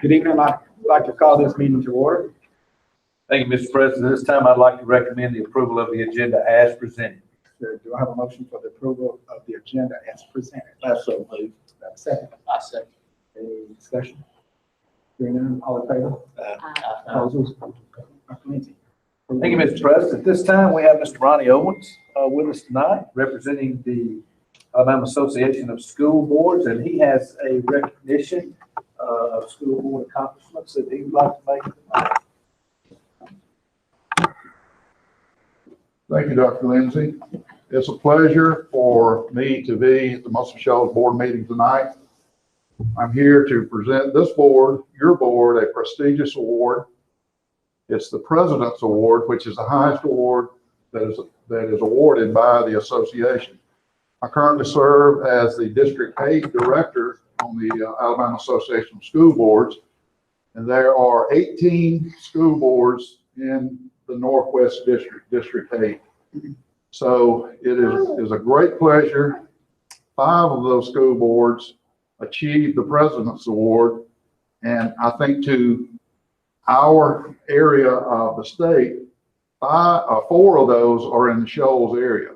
Good evening. I'd like to call this meeting to order. Thank you, Mr. President. This time I'd like to recommend the approval of the agenda as presented. Do I have a motion for the approval of the agenda as presented? So moved. Second. I second. Any discussion? Hearing none, all in favor? Opposers? Dr. Lindsay. Thank you, Mr. President. At this time, we have Mr. Ronnie Owens with us tonight, representing the Alabama Association of School Boards, and he has a recognition of school board accomplishments that he would like to make tonight. Thank you, Dr. Lindsay. It's a pleasure for me to be at the Muscle Shoals board meeting tonight. I'm here to present this board, your board, a prestigious award. It's the President's Award, which is the highest award that is awarded by the association. I currently serve as the District 8 Director on the Alabama Association of School Boards, and there are 18 school boards in the Northwest District, District 8. So it is a great pleasure. 5 of those school boards achieved the President's Award, and I think to our area of the state, 4 of those are in the Shoals area.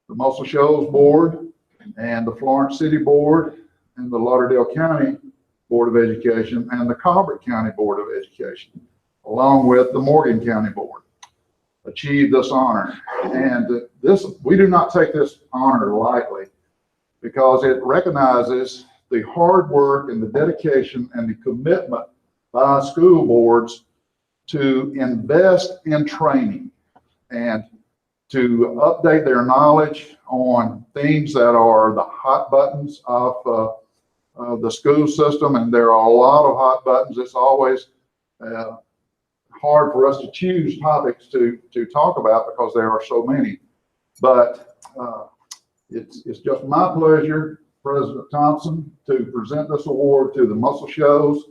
The Muscle Shoals Board and the Florence City Board and the Lauderdale County Board of Education and the Cobra County Board of Education, along with the Morgan County Board, achieved this honor. And we do not take this honor lightly, because it recognizes the hard work and the dedication and the commitment by school boards to invest in training and to update their knowledge on things that are the hot buttons of the school system. And there are a lot of hot buttons. It's always hard for us to choose topics to talk about because there are so many. But it's just my pleasure, President Thompson, to present this award to the Muscle Shoals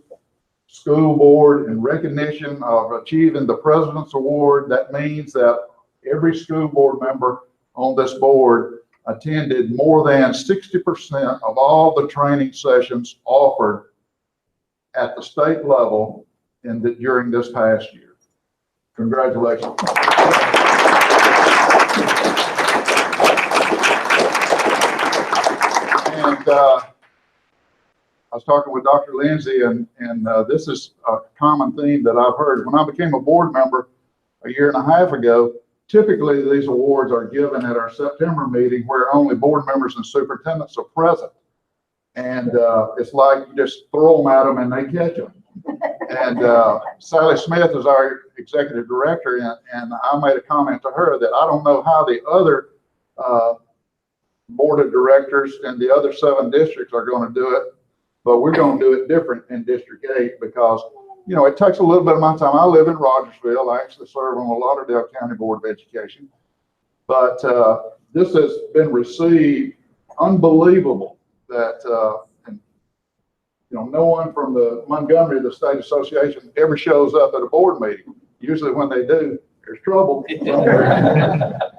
School Board in recognition of achieving the President's Award. That means that every school board member on this board attended more than 60% of all the training sessions offered at the state level during this past year. Congratulations. And I was talking with Dr. Lindsay, and this is a common theme that I've heard. When I became a board member a year and a half ago, typically these awards are given at our September meeting, where only board members and superintendents are present. And it's like you just throw them at them and they catch them. And Sally Smith is our executive director, and I made a comment to her that I don't know how the other board of directors in the other 7 districts are going to do it, but we're going to do it different in District 8 because, you know, it takes a little bit of my time. I live in Rogersville. I actually serve on the Lauderdale County Board of Education, but this has been received unbelievable that you know, no one from the Montgomery, the state association, ever shows up at a board meeting. Usually when they do, there's trouble.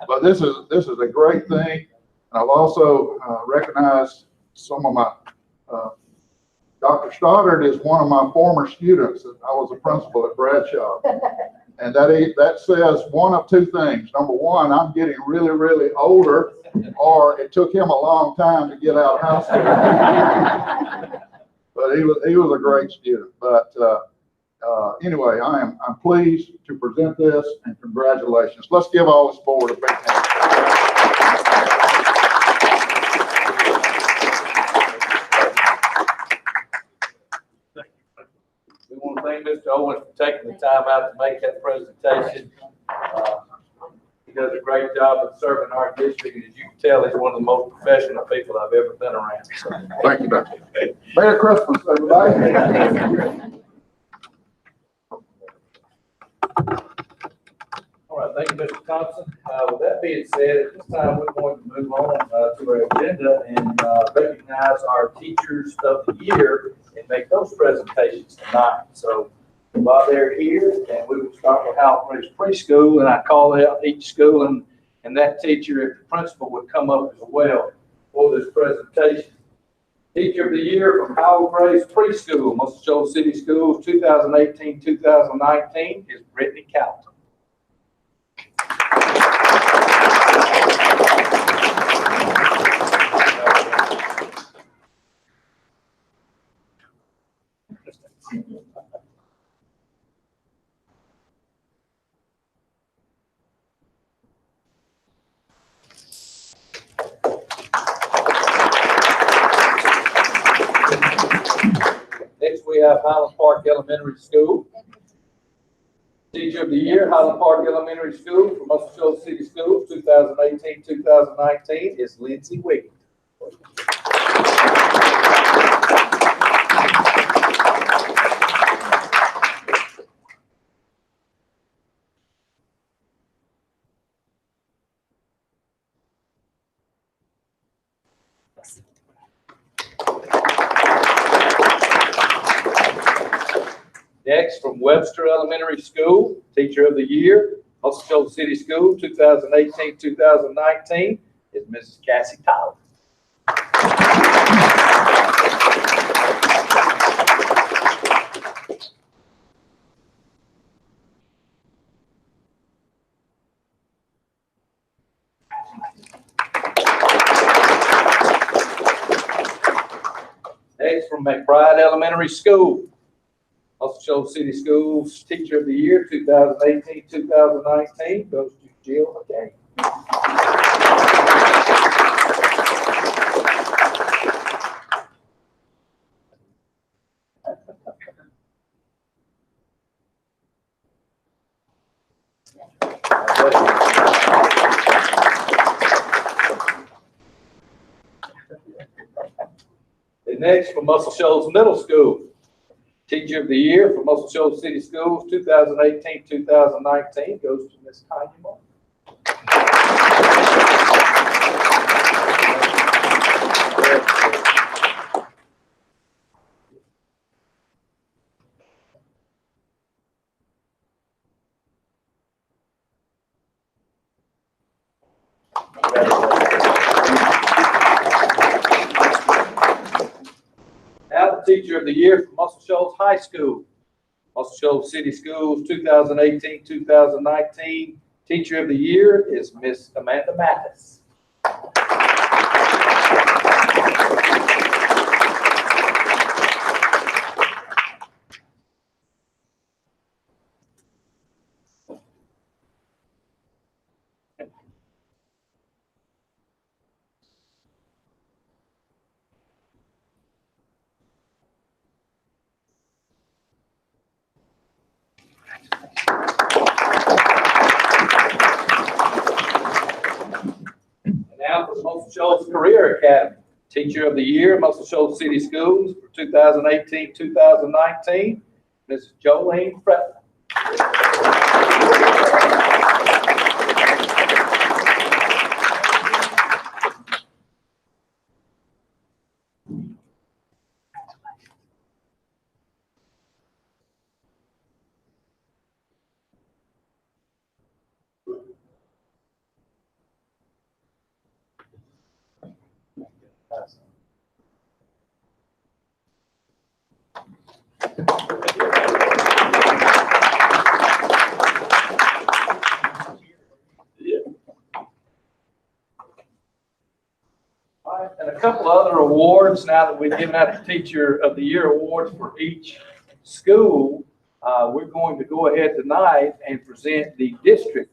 But this is a great thing. And I've also recognized some of my, Dr. Stoddard is one of my former students. I was a principal at Bradshaw. And that says one of 2 things. Number one, I'm getting really, really older, or it took him a long time to get out of high school. But he was a great student. But anyway, I'm pleased to present this, and congratulations. Let's give all this board a big hand. We want to thank Mr. Owens for taking the time out to make that presentation. He does a great job of serving our district, and as you can tell, he's one of the most professional people I've ever been around. So. Thank you, Dr. Merry Christmas, everybody. All right, thank you, Mr. Thompson. With that being said, at this time, we're going to move on to our agenda and recognize our Teachers of the Year in make those presentations tonight. So while they're here, and we would start with Highland Preschool, and I call out each school, and that teacher, if the principal would come up as well for this presentation. Teacher of the Year from Highland Preschool, Muscle Shoals City Schools, 2018-2019 is Brittany Calton. Next, we have Highland Park Elementary School. Teacher of the Year, Highland Park Elementary School for Muscle Shoals City Schools, 2018-2019 is Lindsay Wiggins. Next, from Webster Elementary School, Teacher of the Year, Muscle Shoals City School, 2018-2019 is Mrs. Cassie Tyler. Next, from McBride Elementary School, Muscle Shoals City Schools Teacher of the Year, 2018-2019 goes to Jill McKay. And next, from Muscle Shoals Middle School, Teacher of the Year for Muscle Shoals City Schools, 2018-2019 goes to Ms. Tanya Moore. Now the Teacher of the Year for Muscle Shoals High School, Muscle Shoals City Schools, 2018-2019. Teacher of the Year is Miss Amanda Mathis. Now for the Muscle Shoals Career Academy, Teacher of the Year, Muscle Shoals City Schools for 2018-2019, Mrs. Jolene Fretman. And a couple other awards now that we've given out the Teacher of the Year awards for each school. We're going to go ahead tonight and present the District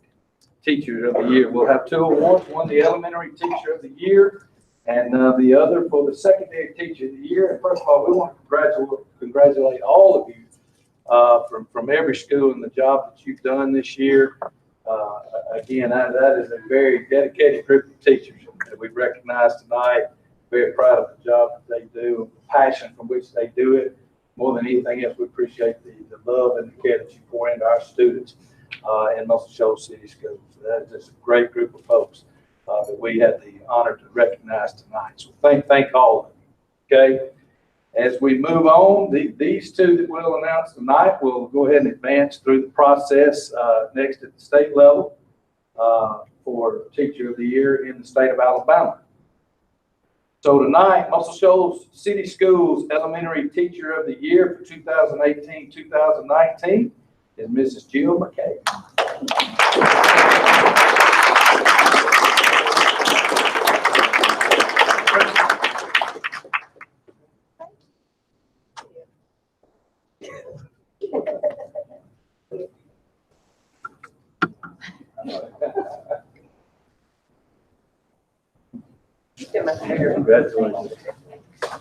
Teacher of the Year. We'll have two awards, one the Elementary Teacher of the Year and the other for the Secondary Teacher of the Year. And first of all, we want to congratulate all of you from every school in the job that you've done this year. Again, that is a very dedicated group of teachers that we recognize tonight. Very proud of the job that they do, and the passion from which they do it. More than anything else, we appreciate the love and the care that you pour into our students in Muscle Shoals City Schools. So that is just a great group of folks that we had the honor to recognize tonight. So thank all of you. Okay. As we move on, these two that we'll announce tonight will go ahead and advance through the process next at the state level for Teacher of the Year in the state of Alabama. So tonight, Muscle Shoals City Schools Elementary Teacher of the Year for 2018-2019 is Mrs. Jill McKay. Congratulations.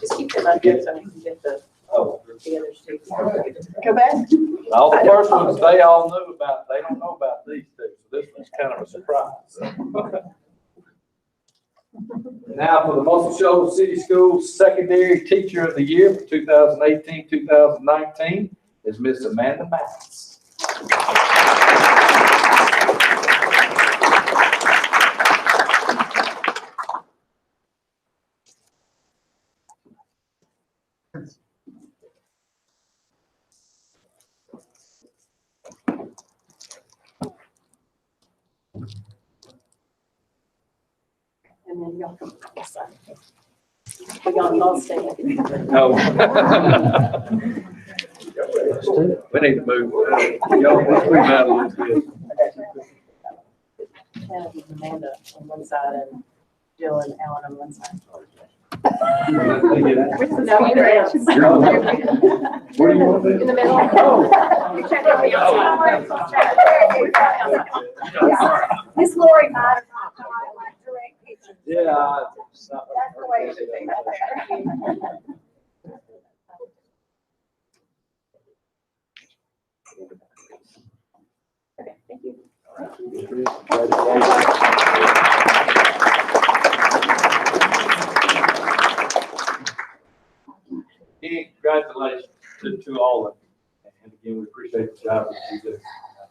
Just keep them up here so we can get the Oh, others too. Go back. all the first ones they all knew about. They don't know about these two, so this one's kind of a surprise. Now for the Muscle Shoals City Schools Secondary Teacher of the Year for 2018-2019 is Miss Amanda Matz. And then y'all come on this side. We all stay. No. We need to move. Y'all, let's move out a little bit. Amanda on one side and Jill and Alan on one side. Where do you want to be? In the middle. Miss Lori might have like direct pictures. Yeah. That's the way it should be right there. Okay, thank you. Congratulations to all of you. And again, we appreciate the job that you do.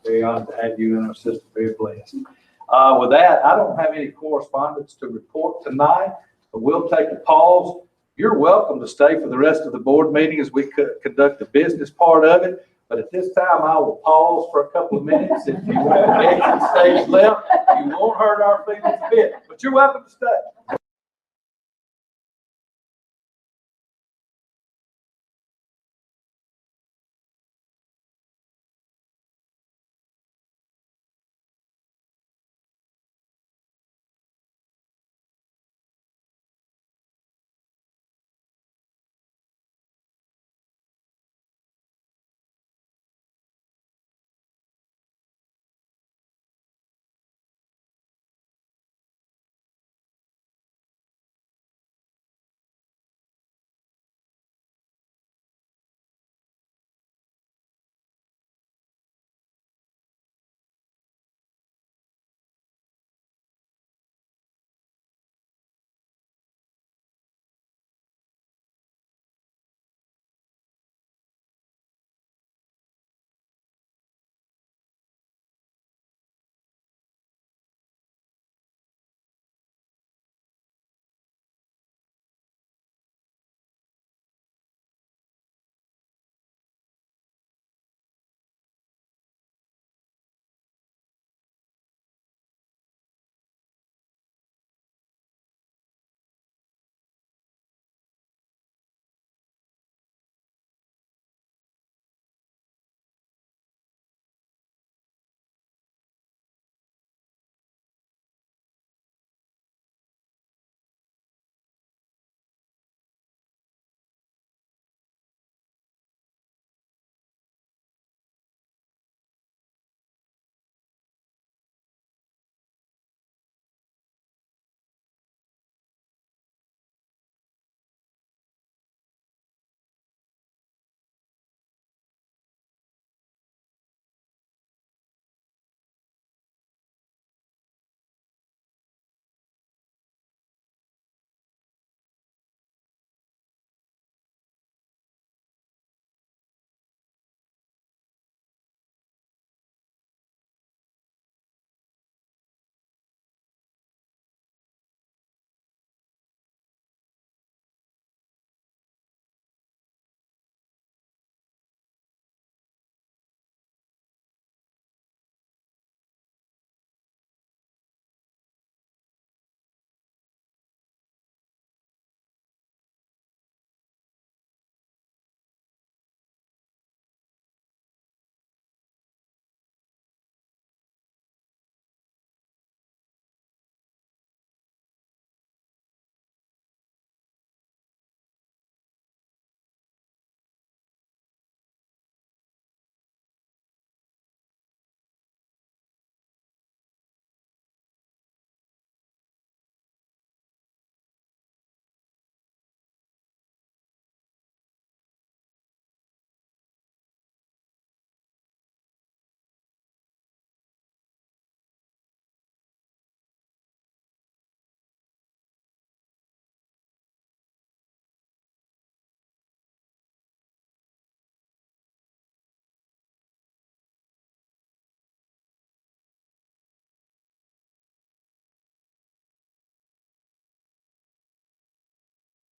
Very honored to have you in our system, very blessed. With that, I don't have any correspondence to report tonight, but we'll take a pause. You're welcome to stay for the rest of the board meeting as we conduct the business part of it. But at this time, I will pause for a couple of minutes. If you want to exit stage left, you won't hurt our feelings a bit, but you're welcome to stay.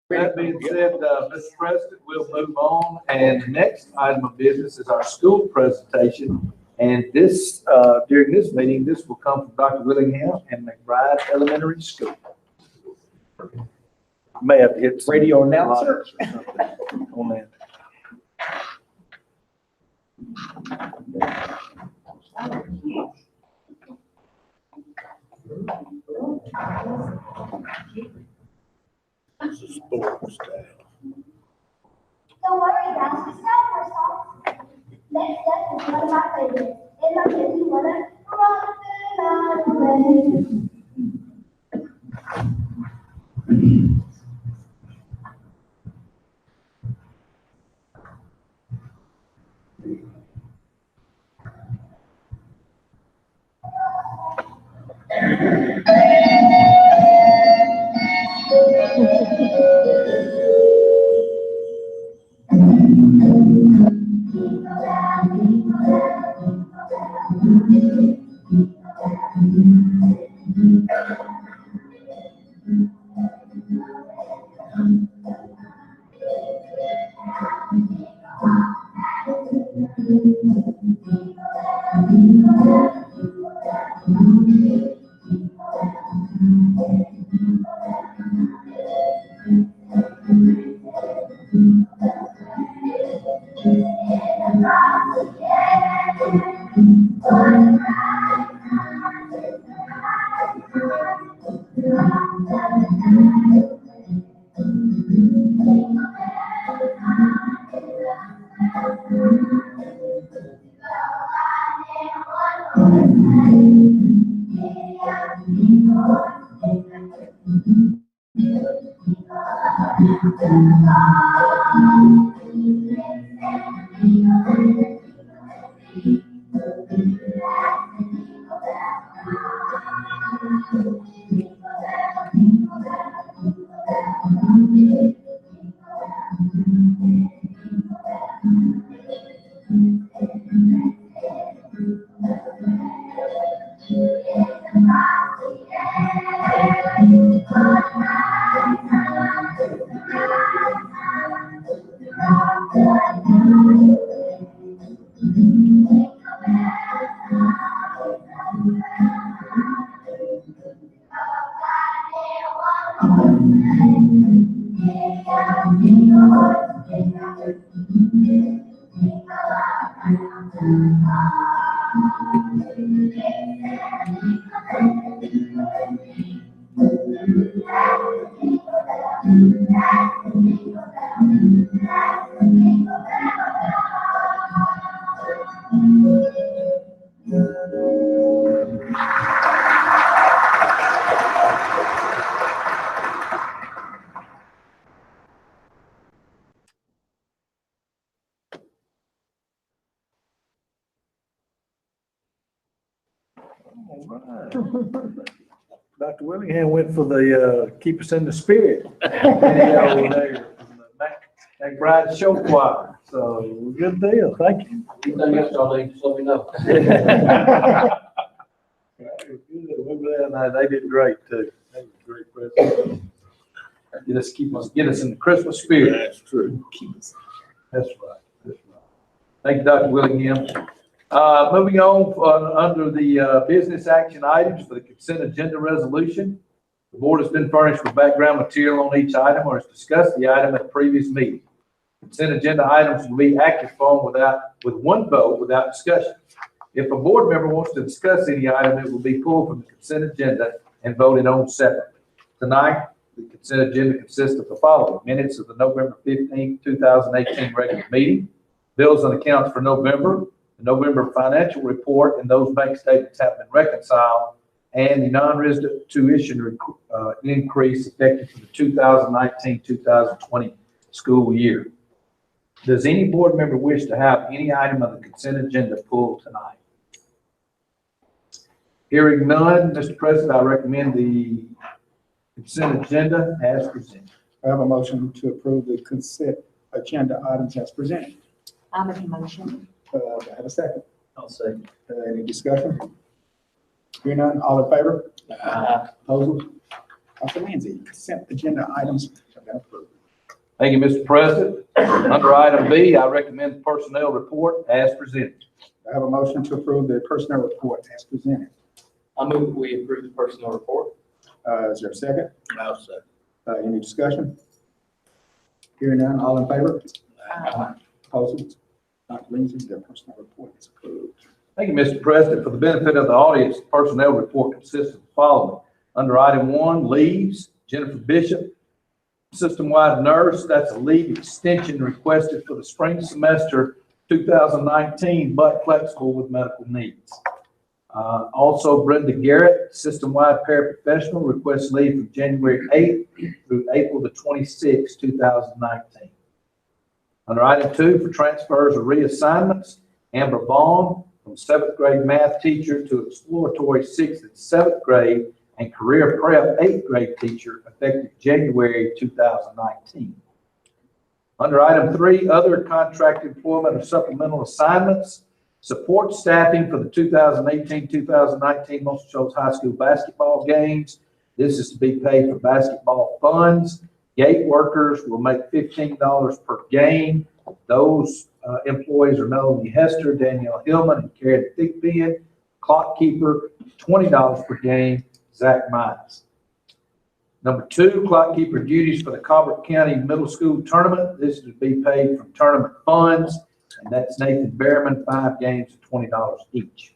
That being said, Mr. President, we'll move on, and the next item of business is our school presentation. And this, during this meeting, this will come from Dr. Willingham and McBride Elementary School. May have to hit some Radio announcer. lights or something on that. This is sports style. Don't worry, guys, we start our song. Next up is one of my favorites. And I'm getting one of run the night away. All right. Dr. Willingham went for the, keep us in the spirit. Video there from the McBride Show Choir. So, good deal. Thank you. Anything else y'all need, just let me know. Good. They did great too. They did a great presentation. Get us in the Christmas spirit. That's true. That's right. That's right. Thank you, Dr. Willingham. Moving on, under the business action items for the consent agenda resolution. The board has been furnished with background material on each item or has discussed the item at the previous meeting. Consent agenda items will be acted upon with one vote without discussion. If a board member wants to discuss any item, it will be pulled from the consent agenda and voted on separately. Tonight, the consent agenda consists of the following: minutes of the November 15th, 2018 regular meeting, bills and accounts for November, the November financial report, and those bank statements have been reconciled, and the non-resident tuition increase effective for the 2019-2020 school year. Does any board member wish to have any item of the consent agenda pulled tonight? Hearing none, Mr. President, I recommend the consent agenda as presented. I have a motion to approve the consent agenda items as presented. I'll make a motion. Do I have a second? I'll say. Any discussion? Hearing none, all in favor? Opposed? Dr. Lindsay, consent agenda items have been approved. Thank you, Mr. President. Under item B, I recommend the personnel report as presented. I have a motion to approve the personnel report as presented. I move that we approve the personnel report. Is there a second? I'll second. Any discussion? Hearing none, all in favor? Opposed? Dr. Lindsay, the personnel report is approved. Thank you, Mr. President. For the benefit of the audience, the personnel report consists of the following. Under item 1, leaves, Jennifer Bishop, system-wide nurse, that's a leave extension requested for the spring semester 2019, but flexible with medical needs. Also, Brenda Garrett, system-wide paraprofessional, requests leave from January 8th through April the 26th, 2019. Under item 2, for transfers or reassignments, Amber Vaughn from 7th grade math teacher to exploratory 6th and 7th grade and career prep 8th grade teacher effective January 2019. Under item 3, other contract employment or supplemental assignments, support staffing for the 2018-2019 Muscle Shoals High School basketball games. This is to be paid for basketball funds. Gate workers will make $15 per game. Those employees are Melanie Hester, Danielle Hillman, and Karen Thickpen. Clock keeper, $20 per game, Zach Miles. Number 2, clock keeper duties for the Cobra County Middle School Tournament. This is to be paid from tournament funds, and that's Nathan Behrman, 5 games at $20 each.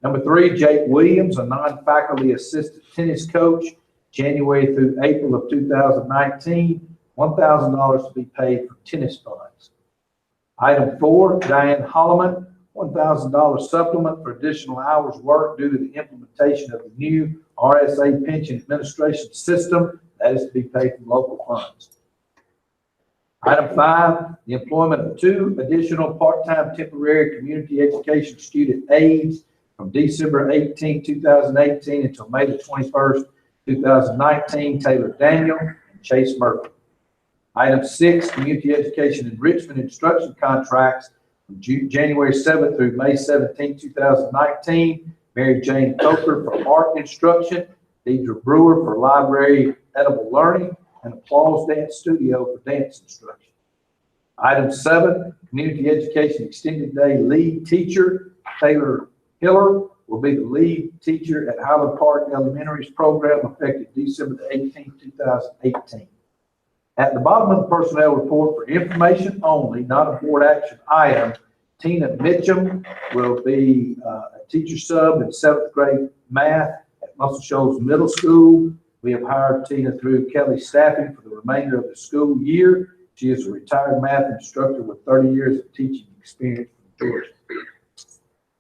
Number 3, Jake Williams, a non-faculty assistant tennis coach, January through April of 2019, $1,000 to be paid from tennis funds. Item 4, Diane Holloman, $1,000 supplement for additional hours worked due to the implementation of the new RSA pension administration system. That is to be paid from local funds. Item 5, the employment of 2 additional part-time temporary community education student aides from December 18, 2018 until May the 21st, 2019, Taylor Daniel and Chase Murphy. Item 6, community education enrichment instruction contracts from January 7th through May 17, 2019. Mary Jane Coker for art instruction, Deidre Brewer for library edible learning, and Applause Dance Studio for dance instruction. Item 7, community education extended day lead teacher, Taylor Hiller will be the lead teacher at Highland Park Elementary's program effective December 18, 2018. At the bottom of the personnel report, for information only, not a board action item, Tina Mitchum will be a teacher sub in 7th grade math at Muscle Shoals Middle School. We have hired Tina through Kelly Staffing for the remainder of the school year. She is a retired math instructor with 30 years of teaching experience from Georgia.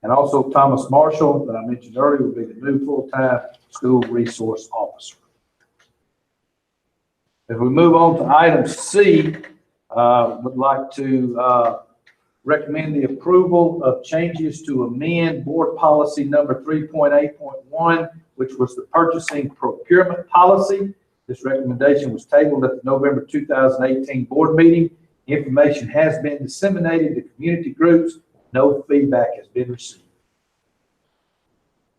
And also Thomas Marshall, that I mentioned earlier, will be the new full-time school resource officer. If we move on to item C, would like to recommend the approval of changes to amend board policy number 3.8.1, which was the purchasing procurement policy. This recommendation was tabled at the November 2018 board meeting. Information has been disseminated to community groups. No feedback has been received.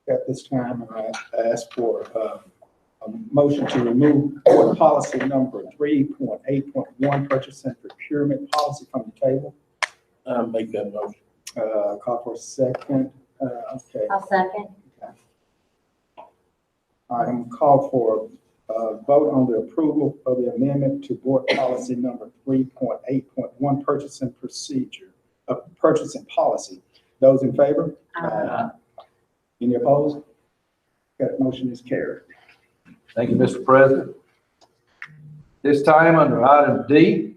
At this time, I ask for a motion to remove board policy number 3.8.1, purchasing procurement policy from the table. I'll make that motion. Call for a second. Okay. I'll second. I'm called for a vote on the approval of the amendment to board policy number 3.8.1, purchasing procedure, purchasing policy. Those in favor? Any opposed? That motion is carried. Thank you, Mr. President. This time under item D,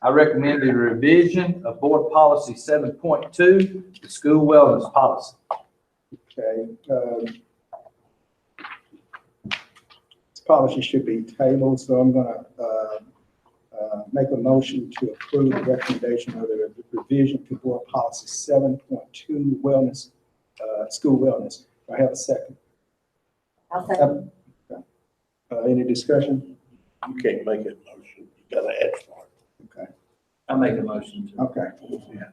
I recommend the revision of board policy 7.2, the school wellness policy. Okay. This policy should be tabled, so I'm going to make a motion to approve the recommendation of the revision to board policy 7.2, wellness, school wellness. Do I have a second? I'll second. Any discussion? You can't make that motion. You gotta ask for it. Okay. I make a motion to. Okay. Yeah.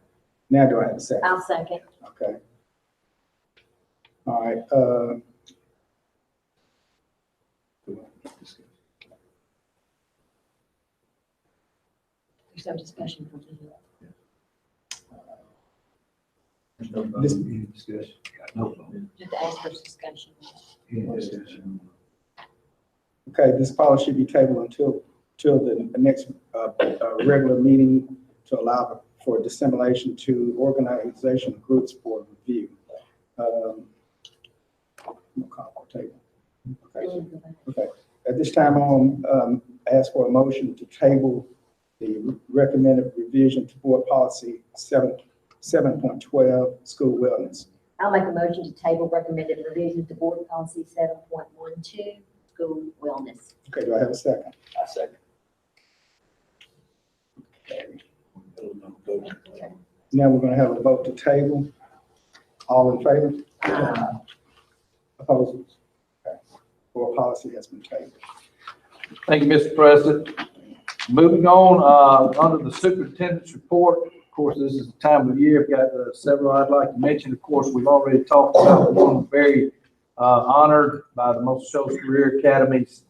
Now do I have a second? I'll second. Okay. All right. There's no discussion from me. There's no vote, any discussion? Got no vote. Just ask for discussion. Any discussion? Okay, this policy should be tabled until the next regular meeting to allow for dissemination to organization groups for review. No call for table. Okay. At this time, I'll ask for a motion to table the recommended revision to board policy 7.12 school wellness. I'll make a motion to table recommended revision to board policy 7.12, school wellness. Okay, do I have a second? I second. Now we're gonna have a vote to table. All in favor? Opposed? Okay. Board policy has been tabled. Thank you, Mr. President. Moving on, under the superintendent's report, of course, this is the time of year. I've got several I'd like to mention. Of course, we've already talked about one very honored by the Muscle Shoals Career Academy's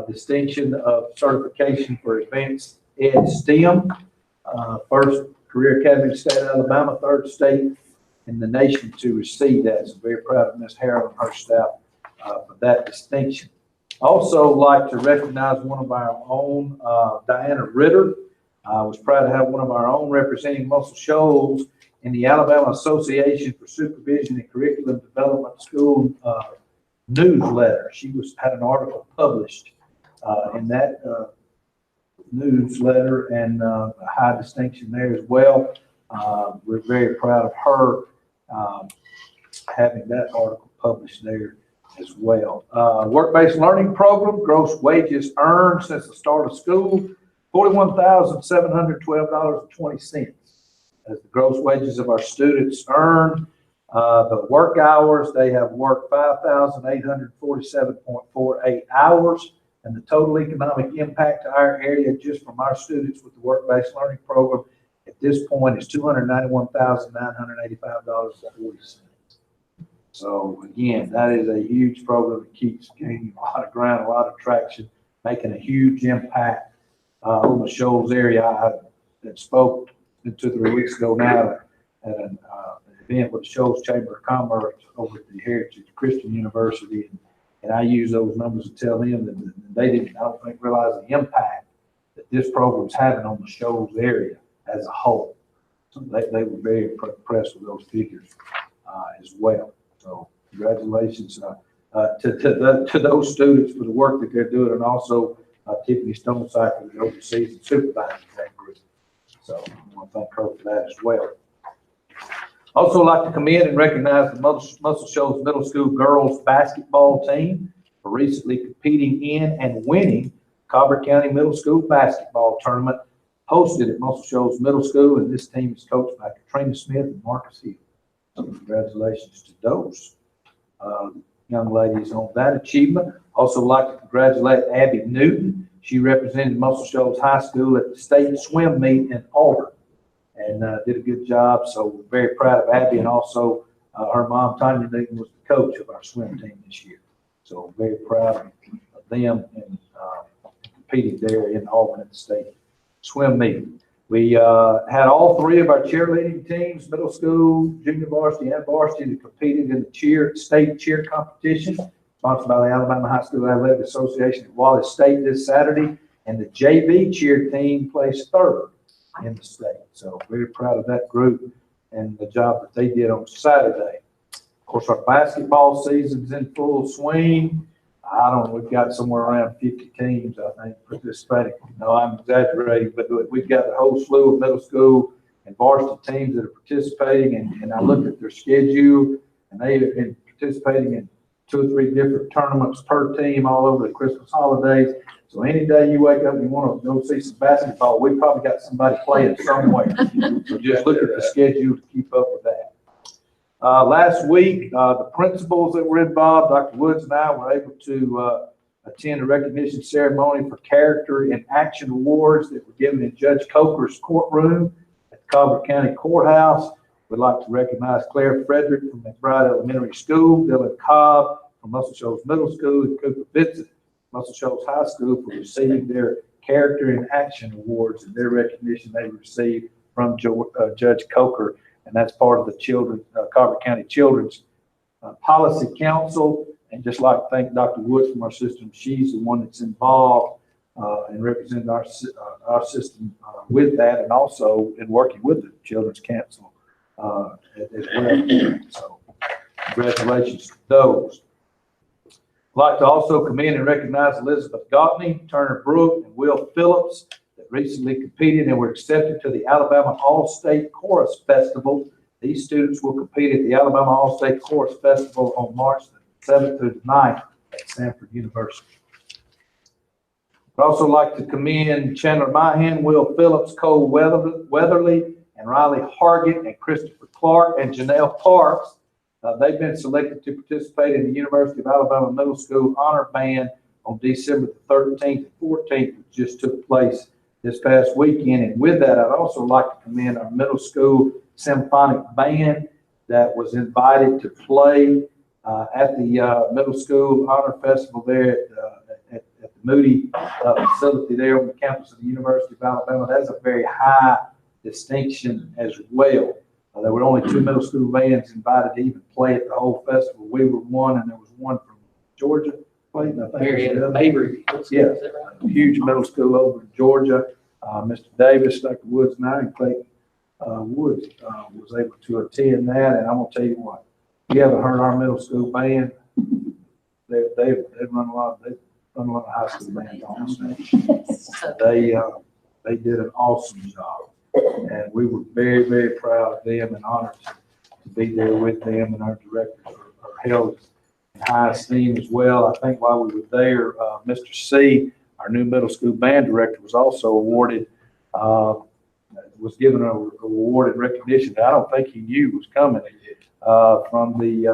distinction of certification for advanced ed STEM. First Career Academy in the state of Alabama, third state in the nation to receive that. So very proud of Ms. Harrell and her staff for that distinction. Also like to recognize one of our own, Diana Ritter. I was proud to have one of our own representing Muscle Shoals in the Alabama Association for Supervision and Curriculum Development School newsletter. She had an article published in that newsletter and a high distinction there as well. We're very proud of her having that article published there as well. Work-based learning program, gross wages earned since the start of school, $41,712.20 as the gross wages of our students earned. The work hours, they have worked 5,847.48 hours, and the total economic impact to our area just from our students with the work-based learning program at this point is $291,985.40. So again, that is a huge program that keeps gaining a lot of ground, a lot of traction, making a huge impact on the Shoals area. I spoke 2 or 3 weeks ago now at an event with the Shoals Chamber of Commerce over at the Heritage Christian University, and I use those numbers to tell them that they didn't, I don't think, realize the impact that this program is having on the Shoals area as a whole. So they were very impressed with those figures as well. So congratulations to those students for the work that they're doing, and also Tiffany Stonecycle, who oversees and supervises that group. So I want to thank her for that as well. Also like to come in and recognize the Muscle Shoals Middle School girls basketball team for recently competing in and winning Cobra County Middle School basketball tournament hosted at Muscle Shoals Middle School, and this team is coached by Katrina Smith and Marcus Hill. So congratulations to those young ladies on that achievement. Also like to congratulate Abby Newton. She represented Muscle Shoals High School at the state swim meet in Auburn and did a good job. So we're very proud of Abby, and also her mom, Tanya Newton, was the coach of our swim team this year. So very proud of them and competing there in Auburn at the state swim meet. We had all 3 of our cheerleading teams, middle school, junior varsity, and varsity, that competed in the state cheer competition sponsored by the Alabama High School Athletic Association at Wallace State this Saturday, and the JV cheer team placed 3rd in the state. So very proud of that group and the job that they did on Saturday. Of course, our basketball season's in full swing. We've got somewhere around 50 teams, I think, participating. No, I'm exaggerating, but we've got the whole slew of middle school and varsity teams that are participating, and I looked at their schedule, and they have been participating in 2 or 3 different tournaments per team all over the Christmas holidays. So any day you wake up and you want to go see some basketball, we've probably got somebody playing somewhere. So just look at the schedule to keep up with that. Last week, the principals that were involved, Dr. Woods and I, were able to attend a recognition ceremony for Character in Action Awards that were given in Judge Coker's courtroom at the Cobra County Courthouse. We'd like to recognize Claire Frederick from McBride Elementary School, Dylan Cobb from Muscle Shoals Middle School, and Cooper Vincent, Muscle Shoals High School, for receiving their Character in Action Awards, and their recognition they received from Judge Coker, and that's part of the Cobra County Children's Policy Council. And just like to thank Dr. Woods from our system, she's the one that's involved and representing our system with that, and also in working with the Children's Council as well. So congratulations to those. I'd like to also commend and recognize Elizabeth Gottney, Turner Brook, and Will Phillips that recently competed and were accepted to the Alabama All-State Chorus Festival. These students will compete at the Alabama All-State Chorus Festival on March the 7th through the 9th at Sanford University. I'd also like to commend Chandler Myhan, Will Phillips, Cole Weatherly, and Riley Hargett, and Christopher Clark, and Janelle Parks. They've been selected to participate in the University of Alabama Middle School Honor Band on December the 13th and 14th, which just took place this past weekend. And with that, I'd also like to commend our middle school symphonic band that was invited to play at the Middle School Honor Festival there at the Moody facility there on the campus of the University of Alabama. That's a very high distinction as well. There were only 2 middle school bands invited to even play at the whole festival. We were one, and there was one from Georgia playing. I think Mabry. Yeah, huge middle school over in Georgia. Mr. Davis, Dr. Woods, and I, and Clayton Woods was able to attend that. And I'm gonna tell you what, you haven't heard our middle school band. They've run a lot of high school bands on stage. They did an awesome job. And we were very, very proud of them and honored to be there with them. And our directors are held in high esteem as well. I think while we were there, Mr. C, our new middle school band director, was also awarded, was given an award in recognition that I don't think he knew was coming from the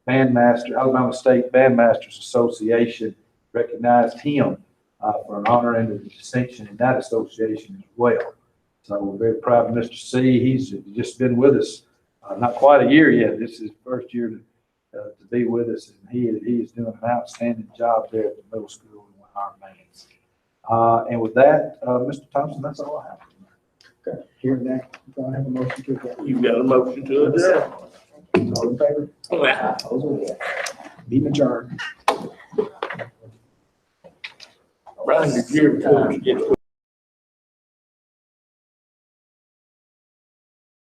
Alabama State Bandmasters Association. Recognized him for an honor and a distinction in that association as well. So we're very proud of Mr. C. He's just been with us, not quite a year yet. This is his first year to be with us, and he is doing an outstanding job there at the middle school and with our bands. And with that, Mr. Thompson, that's all I have. Okay, hearing that, do I have a motion to adjourn? You got a motion to adjourn? All in favor? Meeting adjourned. Brian, did you ever get